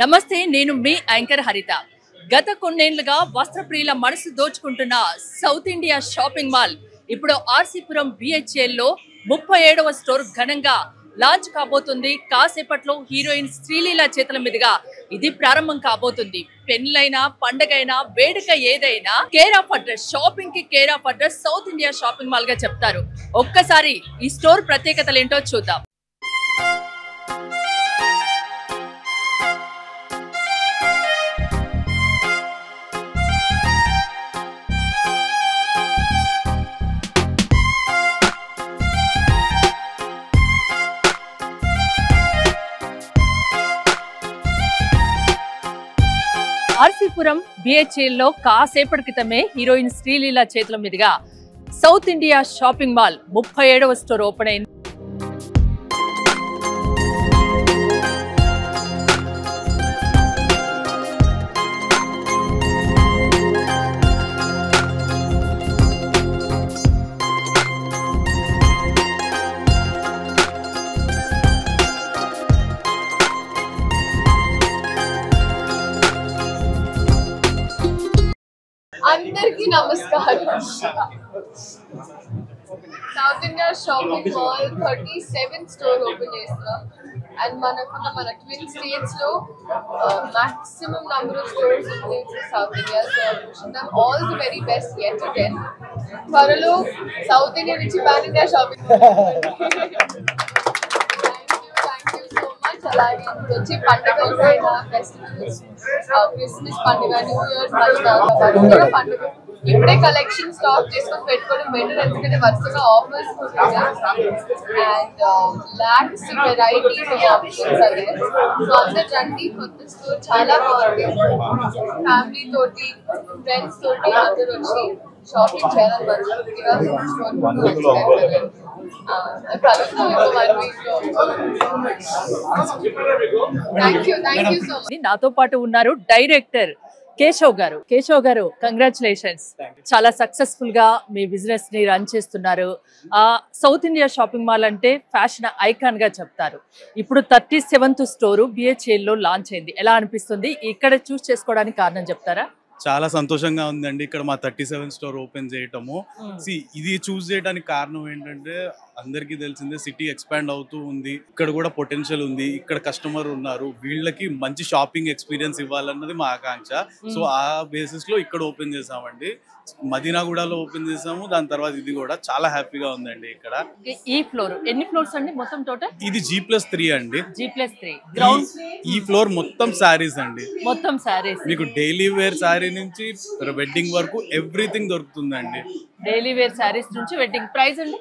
నమస్తే, నేను మీ యాంకర్ హరిత. గత కొన్నేళ్లుగా వస్త్రప్రియుల మనసు దోచుకుంటున్న సౌత్ ఇండియా షాపింగ్ మాల్ ఇప్పుడు ఆర్సీపురం BHL లో 37వ స్టోర్ ఘనంగా లాంచ్ కాబోతుంది. కాసేపట్లో హీరోయిన్ శ్రీలీల చేతుల మీదుగా ఇది ప్రారంభం కాబోతుంది. పెళ్లైనా, పండగైనా, వేడుక ఏదైనా కేర్ ఆఫ్ అడ్రస్, షాపింగ్ కి care of address south India shopping mall గా చెప్తారు. ఒక్కసారి ఈ స్టోర్ ప్రత్యేకతలు ఏంటో చూద్దాం. ఆర్సీపురం BHL లో కాసేపటి క్రితమే హీరోయిన్ శ్రీలీల చేతుల మీదుగా సౌత్ ఇండియా షాపింగ్ మాల్ 37వ స్టోర్ ఓపెన్ అయింది. అందరికీ నమస్కారం. South India shopping mall 37 store open చేస్తున్నాం. అండ్ మన ట్విన్ స్టేట్స్ లో మాక్సిమం నంబర్ ఆఫ్ స్టోర్స్ ఉంది South India. So all the very best yet again. త్వరలో సౌత్ ఇండియా నుంచి పాన్ ఇండియా షాపింగ్. అలాగే వచ్చే పండుగలు అయినా, ఫెస్టివల్స్, క్రిస్మస్ పండుగ, న్యూ ఇయర్ పండుగ ఇప్పుడే కలెక్షన్ స్టాక్ చేసుకొని పెట్టుకోవడం బెటర్. ఎందుకంటే వరుసగా offers and lakhs varieties options అదే. సో అందరు రండి, కొత్త స్టోర్ చాలా బాగుంది. ఫ్యామిలీ తోటి, ఫ్రెండ్స్ తోటి అందరు వచ్చి షాపింగ్ చేయాలని మనస్ఫూర్తిగా నాతో పాటు ఉన్నారు డైరెక్టర్ కేశవ్ గారు. కేశవ్ గారు, కంగ్రాచులేషన్స్. చాలా సక్సెస్ఫుల్ గా మీ బిజినెస్ ని రన్ చేస్తున్నారు. సౌత్ ఇండియా షాపింగ్ మాల్ అంటే ఫ్యాషన్ ఐకాన్ గా చెప్తారు. ఇప్పుడు 37th స్టోర్ BHL లో లాంచ్ అయింది. ఎలా అనిపిస్తుంది? ఇక్కడ చూస్ చేసుకోవడానికి కారణం చెప్తారా? చాలా సంతోషంగా ఉందండి ఇక్కడ మా 37 స్టోర్ ఓపెన్ చేయటము. ఇది చూస్ చేయడానికి కారణం ఏంటంటే అందరికీ తెలిసిందే, సిటీ ఎక్స్పాండ్ అవుతూ ఉంది. ఇక్కడ కూడా పొటెన్షియల్ ఉంది. ఇక్కడ కస్టమర్ ఉన్నారు, వీళ్ళకి మంచి షాపింగ్ ఎక్స్పీరియన్స్ ఇవ్వాలన్నది మా ఆకాంక్ష. సో ఆ బేసిస్ లో ఇక్కడ ఓపెన్ చేసామండి. మదీనాగూడలో ఓపెన్ చేసాము. దాని తర్వాత ఇది కూడా చాలా హ్యాపీగా ఉందండి. ఇక్కడ ఈ ఫ్లోర్ ఎన్ని ఫ్లోర్స్ అండి మొత్తం టోటల్? ఇది G+3 అండి. G+3 ground. ఈ ఫ్లోర్ మొత్తం శారీస్ అండి. మొత్తం శారీస్, మీకు డైలీ వేర్ శారీ నుంచి వెడ్డింగ్ వరకు ఎవ్రీథింగ్ దొరుకుతుందండి. డైలీ వేర్ శారీస్ నుంచి వెడ్డింగ్. ప్రైస్ అండి?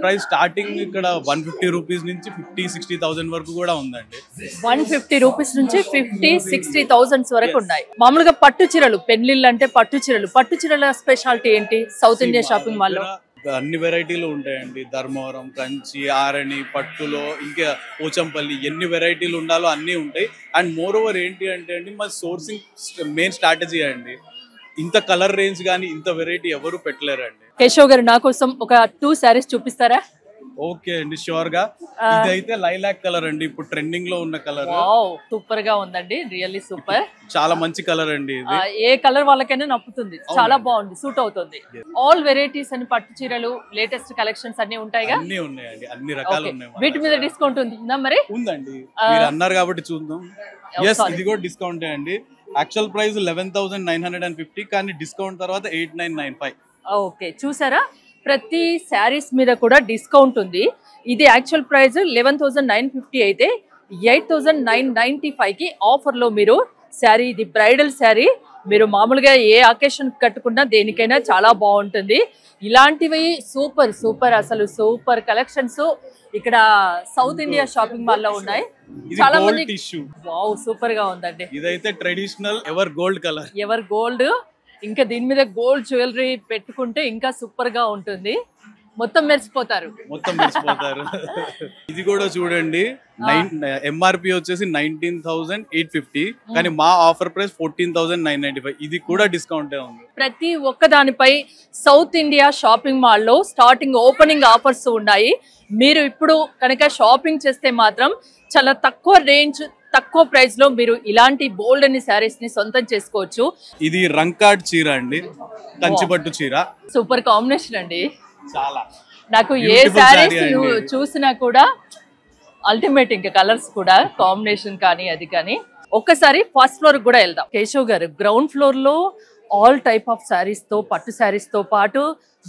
ప్రైస్ స్టార్టింగ్ ఇక్కడ 150 రూపీస్ నుంచి 50-60,000 వరకు కూడా ఉందండి. 150 రూపీస్ నుంచి 50-60,000 వరకు ఉన్నాయి. మామూలుగా పట్టు చీరలు, పెళ్లిళ్ళు అంటే పట్టు చీరల స్పెషాలిటీ ఏంటి సౌత్ ఇండియా షాపింగ్ మాల్ లో? అన్ని వెరైటీలు ఉంటాయండి. ధర్మవరం, కంచి, ఆరణి, పట్టులో ఇంకా పోచంపల్లి ఎన్ని వెరైటీలు ఉండాలో అన్నీ ఉంటాయి. అండ్ మోర్ ఓవర్ ఏంటి అంటే అండి, మా సోర్సింగ్ మెయిన్ స్ట్రాటజీ అండి. ఇంత కలర్ రేంజ్ కానీ ఇంత వెరైటీ ఎవరు పెట్టలేరండి. కేశవ్ గారు, నా కోసం ఒక 2 శారీస్ చూపిస్తారా? ఓకే అండి, షూర్ గా. ఇదైతే లైలాక్ కలర్ అండి, ఇప్పుడు ట్రెండింగ్ లో ఉన్న కలర్. సూపర్ గా ఉందండి, రియల్లీ సూపర్. చాలా మంచి కలర్ అండి. ఏ కలర్ వాళ్ళకైనా నప్పుతుంది, చాలా బాగుంది, సూట్ అవుతుంది. ఆల్ వెరైటీస్ అని పట్టు చీరలు, లేటెస్ట్ కలెక్షన్స్ అన్ని ఉంటాయిగా? అన్ని ఉన్నాయండి, అన్ని రకాలు ఉన్నాయి. వీటి మీద డిస్కౌంట్ ఉంటుందా? మరి ఉందండి, మీరు అన్నారు కాబట్టి చూద్దాం. ఎస్, ఇది కూడా డిస్కౌంట్ అండి. యాక్చువల్ ప్రైస్ 11,950, కానీ డిస్కౌంట్ తర్వాత 8,995. ఓకే, చూసారా, ప్రతి శారీస్ మీద కూడా డిస్కౌంట్ ఉంది. ఇది యాక్చువల్ ప్రైస్ 11,950 అయితే 8,995 కి ఆఫర్ లో మీరు శారీ, ఇది బ్రైడల్ శారీ, మీరు మామూలుగా ఏ అకేషన్ కట్టుకున్నా దేనికైనా చాలా బాగుంటుంది. ఇలాంటివి సూపర్ అసలు సూపర్ కలెక్షన్స్ ఇక్కడ సౌత్ ఇండియా షాపింగ్ మాల్ లో ఉన్నాయి. చాలా మంది సూపర్ గా ఉందండి. ఇదైతే ట్రెడిషనల్ ఎవర్ గోల్డ్. ఇంకా దీని మీద గోల్డ్ జ్యువెలరీ పెట్టుకుంటే ఇంకా సూపర్ గా ఉంటుంది. మొత్తం మెరిసిపోతారు. ఇది కూడా చూడండి, MRP వచ్చేసి 19,850, కానీ మా ఆఫర్ ప్రైస్ 14,995. ఇది కూడా డిస్కౌంట్ ఉంది. ప్రతి ఒక్క దానిపై సౌత్ ఇండియా షాపింగ్ మాల్ లో స్టార్టింగ్ ఓపెనింగ్ ఆఫర్స్ ఉన్నాయి. మీరు ఇప్పుడు కనుక షాపింగ్ చేస్తే మాత్రం చాలా తక్కువ రేంజ్, తక్కువ ప్రైస్ లో మీరు ఇలాంటి బోల్డ్ అన్ని శారీస్ ని సొంతం చేసుకోవచ్చు. ఇది రంకాడ్ చీర అండి, కంచిపట్టు చీర. సూపర్ కాంబినేషన్ అండి. చాలా నాకు ఏ శారీస్ చూసినా కూడా అల్టిమేట్, ఇంకా కలర్స్ కూడా కాంబినేషన్ కానీ అది కానీ. ఒక్కసారి ఫస్ట్ ఫ్లోర్ కూడా వెళ్దాం. కేశవ్ గారు, గ్రౌండ్ ఫ్లోర్ లో ఆల్ టైప్ ఆఫ్ శారీస్ తో, పట్టు శారీస్ తో పాటు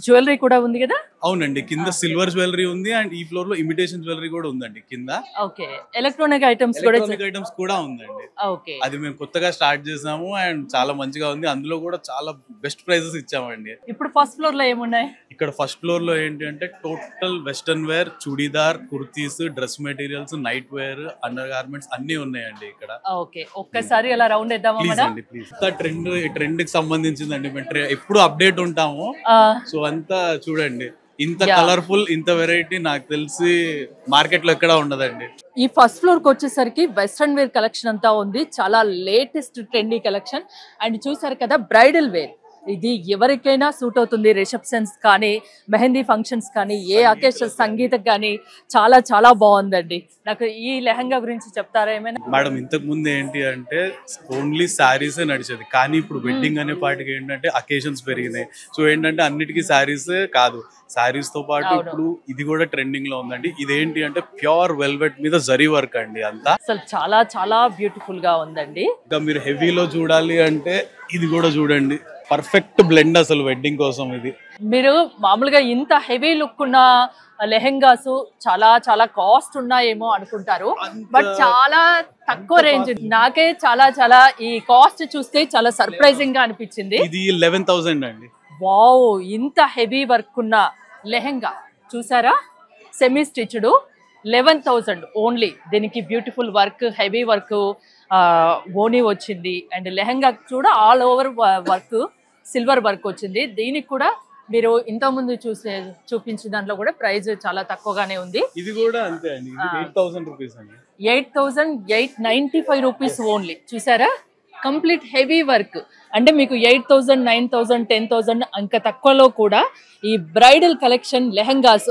జ్యువెలరీ కూడా ఉంది కదా? అవునండి, కింద సిల్వర్ జ్యువెలరీ ఉంది అండ్ ఈ ఫ్లోర్ లో ఇమిటేషన్ జ్యువెలరీ కూడా ఉందండి కింద. ఓకే, ఎలక్ట్రానిక్ ఐటమ్స్ కూడా ఉందండి. ఓకే, అది మేము కొత్తగా స్టార్ట్ చేసాము అండ్ చాలా మంచిగా ఉంది. అందులో కూడా చాలా బెస్ట్ ప్రైజెస్ ఇచ్చామండి. ఇప్పుడు ఫస్ట్ ఫ్లోర్ లో ఏమున్నాయి? ఇక్కడ ఫస్ట్ ఫ్లోర్ లో ఏంటి అంటే total western wear, chudidar, kurtis, dress materials, night wear, under garments అన్ని ఉన్నాయండి ఇక్కడ. ఓకే, ఒక్కసారి అలా రౌండ్ వేద్దామా? ప్లీజ్ అండి, ప్లీజ్. ట్రెండ్ కి సంబంధించిందండి, మేము ఎప్పుడు అప్డేట్ ఉంటాము. సో అంతా చూడండి, ఇంత కలర్ఫుల్, ఇంత వెరైటీ నాకు తెలిసి మార్కెట్ లో ఎక్కడ ఉండదండి. ఈ ఫస్ట్ ఫ్లోర్ కి వచ్చేసరికి వెస్ట్రన్ వేర్ కలెక్షన్ అంతా ఉంది, చాలా లేటెస్ట్ ట్రెండీ కలెక్షన్. అండ్ చూసారు కదా, బ్రైడల్ వేర్, ఇది ఎవరికైనా సూట్ అవుతుంది. రిసెప్షన్స్ కానీ, మెహందీ ఫంక్షన్స్ కానీ, ఏ అకేషన్, సంగీతం కానీ చాలా చాలా బాగుందండి. నాకు ఈ లెహంగా గురించి చెప్తారా ఏమైనా? మేడం, ఇంతకు ముందు ఏంటి అంటే ఓన్లీ శారీసే నడిచేది, కానీ ఇప్పుడు వెడ్డింగ్ అనే పాటికి ఏంటంటే అకేషన్స్ పెరిగినాయి. సో ఏంటంటే అన్నిటికీ శారీసే కాదు, శారీస్ తో పాటు ఇప్పుడు ఇది కూడా ట్రెండింగ్ లో ఉందండి. ఇదేంటి అంటే ప్యూర్ వెల్వెట్ మీద జరీ వర్క్ అండి, అంతా అసలు చాలా చాలా బ్యూటిఫుల్ గా ఉందండి. ఇంకా మీరు హెవీలో చూడాలి అంటే ఇది కూడా చూడండి, పర్ఫెక్ట్ బ్లెండ్ అసలు వెడ్డింగ్ కోసం. ఇది మీరు మామూలుగా ఇంత హెవీ లుక్ ఉన్న లెహెంగాస్ చాలా చాలా కాస్ట్ ఉన్నాయేమో అనుకుంటారు, బట్ చాలా తక్కువ రేంజ్. నాకే చాలా చాలా ఈ కాస్ట్ చూస్తే చాలా సర్ప్రైజింగ్ గా అనిపించింది. ఇది 11,000 అండి. వావ్, ఇంత హెవీ వర్క్ ఉన్న లెహెంగా చూసారా, సెమీ స్టిచ్డ్, 11,000 ఓన్లీ. దీనికి బ్యూటిఫుల్ వర్క్, హెవీ వర్క్, ఓనీ వచ్చింది. అండ్ లెహెంగా కూడా all over work, silver work వచ్చింది. దీనికి కూడా మీరు ఇంతకుముందు చూపించిన దాంట్లో కూడా ప్రైస్ చాలా తక్కువగానే ఉంది. ఇది కూడా అంతే అండి, 8,000 రూపీస్ అండి. 8,895 రూపీస్ ఓన్లీ. చూసారా, కంప్లీట్ హెవీ వర్క్. అంటే మీకు 8,000, 9,000, 10,000 అంక తక్కువలో కూడా ఈ bridal collection lehengas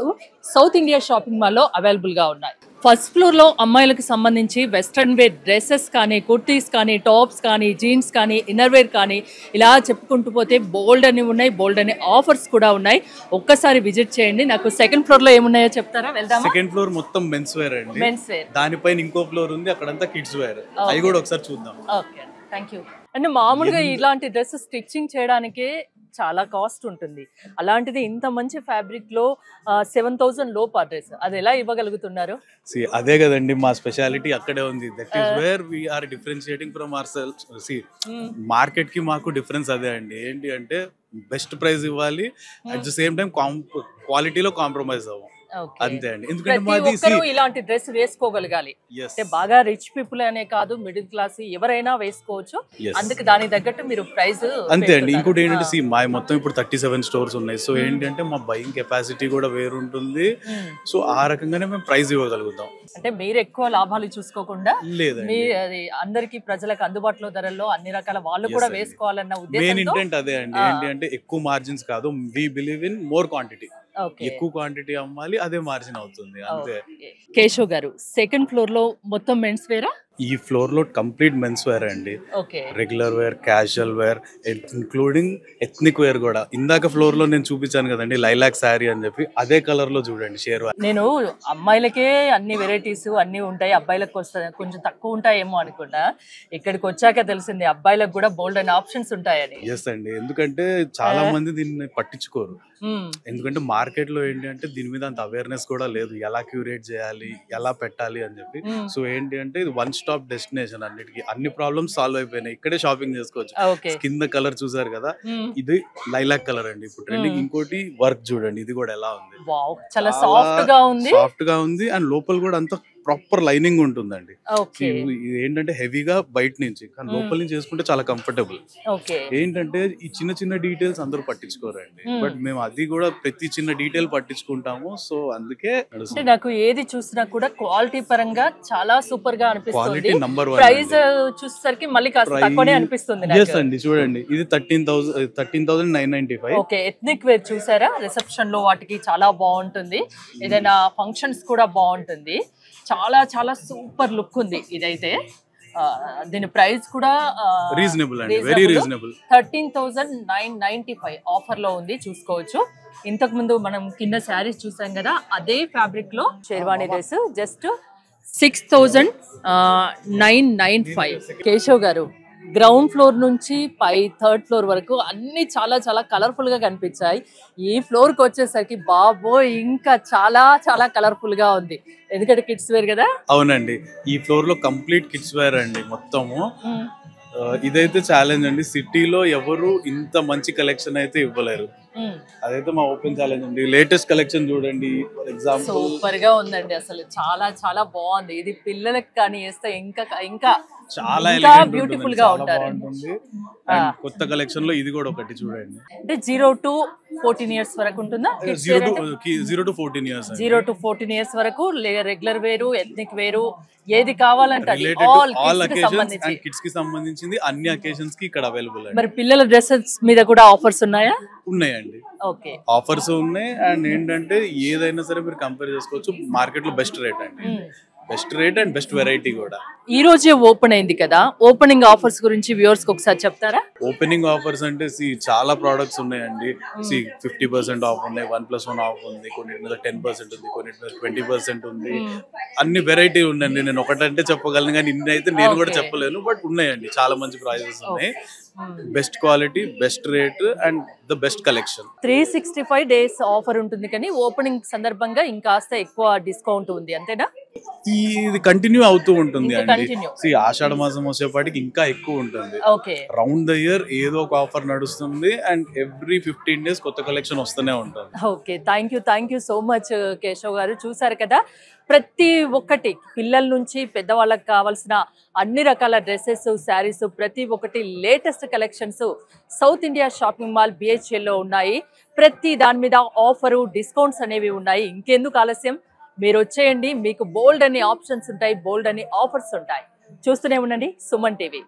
south India shopping మాల్లో అవైలబుల్ గా ఉన్నాయి. ఫస్ట్ ఫ్లోర్ లో అమ్మాయిలకు సంబంధించి వెస్ట్రన్ వేర్ డ్రెస్సెస్ కానీ, కుర్తీస్ కానీ, టాప్స్ కానీ, జీన్స్ కానీ, ఇన్నర్ వేర్ కానీ, ఇలా చెప్పుకుంటూ పోతే బోల్డ్ అని ఉన్నాయి, బోల్డ్ అనే ఆఫర్స్ కూడా ఉన్నాయి. ఒక్కసారి విజిట్ చేయండి. నాకు సెకండ్ ఫ్లోర్ లో ఏమున్నాయో చెప్తారా? వెళ్దాం. సెకండ్ ఫ్లోర్ మొత్తం మెన్స్ వేర్ అండి. మెన్స్ వేర్, దానిపైన ఇంకో ఫ్లోర్ ఉంది, అక్కడంతా కిడ్స్ వేర్. అవి కూడా ఒకసారి చూద్దాం. Okay, thank you. అంటే మామూలుగా ఇలాంటి డ్రెస్ స్టిచ్చింగ్ చేయడానికి చాలా కాస్ట్ ఉంటుంది, అలాంటిది ఇంత మంచి ఫ్యాబ్రిక్ లో 7,000 లోపు డ్రెస్ అది ఎలా ఇవ్వగలుగుతున్నారు? అదే కదండి మా స్పెషాలిటీ, అక్కడే ఉంది. That is where we are differentiating from our selves. Market కి మాకు డిఫరెన్స్ అదే అండి. ఏంటి అంటే బెస్ట్ ప్రైస్ ఇవ్వాలి, అట్ ద సేమ్ టైం క్వాలిటీలో కాంప్రమైజ్ అవ్వం, అంతే అండి. ఎందుకంటే ఇలాంటి డ్రెస్ వేసుకోగలగాలి అంటే బాగా రిచ్ పీపుల్ అనే కాదు, మిడిల్ క్లాస్ ఎవరైనా వేసుకోవచ్చు. అందుకే దానికి తగ్గట్టు మీరు ప్రైస్ అంతే అండి. ఇంకోటి ఏంటంటే మా మొత్తం ఇప్పుడు 37 స్టోర్స్ ఉన్నాయి. సో ఏంటంటే మా బయింగ్ కెపాసిటీ కూడా వేరు ఉంటుంది. సో ఆ రకంగానే మేము ప్రైస్ ఇవ్వగలుగుతాం. అంటే మీరు ఎక్కువ లాభాలు చూసుకోకుండా లేదండి, అందరికి ప్రజలకు అందుబాటులో ధరల్లో అన్ని రకాల వాళ్ళు కూడా వేసుకోవాలన్న ఉద్దేశంతో మెయిన్ ఇంటెంట్ అదే అండి. ఏంటి అంటే ఎక్కువ మార్జిన్స్ కాదు, we believe in more quantity. ఎక్కువ క్వాంటిటీ అమ్మాలి, అదే మార్జిన్ అవుతుంది, అంతే. కేశవ్ గారు, సెకండ్ ఫ్లోర్ లో మొత్తం మెన్స్ వేరా? ఈ ఫ్లోర్ లో కంప్లీట్ మెన్స్ వేర్ అండి. Regular wear, casual wear, including ethnic wear కూడా. ఇందాక ఫ్లోర్ లో నేను చూపించాను కదండి లైలాక్ శారీ అని చెప్పి, అదే కలర్ లో చూడండి షేర్వా. నేను అమ్మాయిలకే అన్ని వెరైటీస్ అన్ని ఉంటాయి, అబ్బాయిలకు కొంచెం తక్కువ ఉంటాయేమో అనుకుంటా. ఇక్కడికి వచ్చాక తెలిసింది అబ్బాయిలకు కూడా బోల్డ్ అండ్ ఆప్షన్స్ ఉంటాయని. ఎస్ అండి, ఎందుకంటే చాలా మంది దీన్ని పట్టించుకోరు. ఎందుకంటే మార్కెట్ లో ఏంటి అంటే దీని మీద అంత అవేర్నెస్ కూడా లేదు, ఎలా క్యూరేట్ చేయాలి, ఎలా పెట్టాలి అని చెప్పి. సో ఏంటి అంటే ఇది వన్ స్టాప్ డెస్టినేషన్, అన్నిటికీ అన్ని ప్రాబ్లమ్స్ సాల్వ్ అయిపోయినాయి, ఇక్కడే షాపింగ్ చేసుకోవచ్చు. కింద కలర్ చూసారు కదా, ఇది లైలాక్ కలర్ అండి ఇప్పుడు ట్రెండింగ్. ఇంకోటి వర్క్ చూడండి, ఇది కూడా ఎలా ఉంది, చాలా సాఫ్ట్ గా ఉంది అండ్ లోపల కూడా అంత ప్రాపర్ లైనింగ్ ఉంటుందండి. ఇది ఏంటంటే హెవీగా బయట నుంచి, కానీ లోపల నుంచి చేసుకుంటే చాలా కంఫర్టబుల్. ఏంటంటే ఈ చిన్న చిన్న డీటెయిల్స్ అందరూ పట్టించుకోరండి, బట్ మేము అది కూడా ప్రతి చిన్న డీటెయిల్ పట్టించుకుంటాము. సో అందుకే నాకు ఏది చూసినా కూడా క్వాలిటీ పరంగా చాలా సూపర్ గా అనిపిస్తుంది. నంబర్ 1. ప్రైస్ చూసేసరికి మళ్ళీ కాస్త తక్కువనే అనిపిస్తుంది. అండి చూడండి, ఇది 13,995. ఓకే, ఎథ్నిక్ వేర్ చూసారా, రిసెప్షన్ లో వాటికి చాలా బాగుంటుంది, ఏదైనా ఫంక్షన్స్ కూడా బాగుంటుంది. చాలా చాలా సూపర్ లుక్ ఉంది ఇదైతే. దీని ప్రైస్ కూడా రీజనబుల్ అండి, వెరీ రీజనబుల్. 13,995 ఆఫర్ లో ఉంది, చూసుకోవచ్చు. ఇంతకు ముందు మనం కింద శారీస్ చూసాం కదా, అదే ఫ్యాబ్రిక్ లో షేర్వాణి డ్రెస్ జస్ట్ 6,995. కేశవ్ గారు, గ్రౌండ్ ఫ్లోర్ నుంచి పై 3rd ఫ్లోర్ వరకు అన్ని చాలా చాలా కలర్ఫుల్ గా కనిపించాయి. ఈ ఫ్లోర్ కి వచ్చేసరికి బాబోయ్ ఇంకా చాలా చాలా కలర్ఫుల్ గా ఉంది, ఎందుకంటే కిడ్స్ వేర్ కదా. అవునండి, ఈ ఫ్లోర్ లో కంప్లీట్ కిడ్స్ వేర్ అండి మొత్తము. ఇదైతే ఛాలెంజ్ అండి, సిటీలో ఎవరు ఇంత మంచి కలెక్షన్ అయితే ఇవ్వలేరు. అదైతే మా ఓపెన్ ఛాలెంజ్ అండి. లేటెస్ట్ కలెక్షన్ చూడండి, ఫర్ ఎగ్జాంపుల్ సూపర్ గా ఉందండి, అసలు చాలా చాలా బాగుంది. ఇది పిల్లలకి కానీ వేస్తే ఇంకా ఇంకా చాలా బ్యూటిఫుల్ గా ఉంటారు. కొత్త కలెక్షన్ లో ఇది కూడా ఒకటి చూడండి. అంటే 0 to 14 years వరకు ఉంటుందా? 0 to 14 years. 0 to 14 years వరకు రెగ్యులర్ వేరు, ఎథ్నిక్ వేరు, ఏది కావాలంటే ఆల్ అకేషన్స్ అండ్ కిడ్స్ కి సంబంధించింది అన్ని అకేషన్స్ కి ఇక్కడ అవైలబుల్ అండి. మరి పిల్లల డ్రెస్సెస్ మీద కూడా ఆఫర్స్ ఉన్నాయా? ఉన్నాయండి, ఓకే, ఆఫర్స్ ఉన్నాయి. అండ్ ఏంటంటే ఏదైనా సరే మీరు కంపేర్ చేసుకోవచ్చు, మార్కెట్ లో బెస్ట్ రేట్ అండి, best rate and best variety కూడా. ఈ రోజే ఓపెన్ అయింది కదా, ఓపెనింగ్ ఆఫర్స్ గురించి వ్యూవర్స్ కి ఒకసారి చెప్తారా? ఓపెనింగ్ ఆఫర్స్ అంటే చాలా ప్రోడక్ట్స్ ఉన్నాయండి. 50% ఆఫ్ ఉన్నాయి, 1+1 ఆఫ్ ఉంది, కొన్నిటి మీద 10% ఉంది, కొన్నిటి మీద 20% ఉంది. అన్ని వెరైటీ ఉన్నాయండి. నేను ఒకటంటే చెప్పగలను కానీ ఇన్ని అయితే నేను కూడా చెప్పలేను, బట్ ఉన్నాయండి, చాలా మంచి ప్రైజెస్ ఉన్నాయి. Best quality, best rate and the best collection. 365 days offer ఉంటుంది, కానీ ఓపెనింగ్ సందర్భంగా ఇంకాస్త ఎక్కువ డిస్కౌంట్ ఉంది, అంతేనా? ఇది కంటిన్యూ అవుతూ ఉంటుంది అండి. ఆషాఢ మాసం వచ్చేపాటికి ఇంకా ఎక్కువ ఉంటుంది. రౌండ్ ద ఇయర్ ఏదో ఒక ఆఫర్ నడుస్తుంది అండ్ ఎవ్రీ 15 days కొత్త కలెక్షన్ వస్తూనే ఉంటుంది. Okay, thank you so much Keshav గారు. చూసారు కదా, ప్రతి ఒక్కటి పిల్లల నుంచి పెద్దవాళ్ళకి కావాల్సిన అన్ని రకాల డ్రెస్సెస్, శారీస్, ప్రతి ఒక్కటి latest collections south India shopping mall BHL లో ఉన్నాయి. ప్రతి దాని మీద ఆఫరు, డిస్కౌంట్స్ అనేవి ఉన్నాయి. ఇంకెందుకు ఆలస్యం, మీరు వచ్చేయండి, మీకు బోల్డ్ అన్ని ఆప్షన్స్ ఉంటాయి, బోల్డ్ అన్ని ఆఫర్స్ ఉంటాయి. చూస్తూనే ఉండండి సుమన్ టీవీ.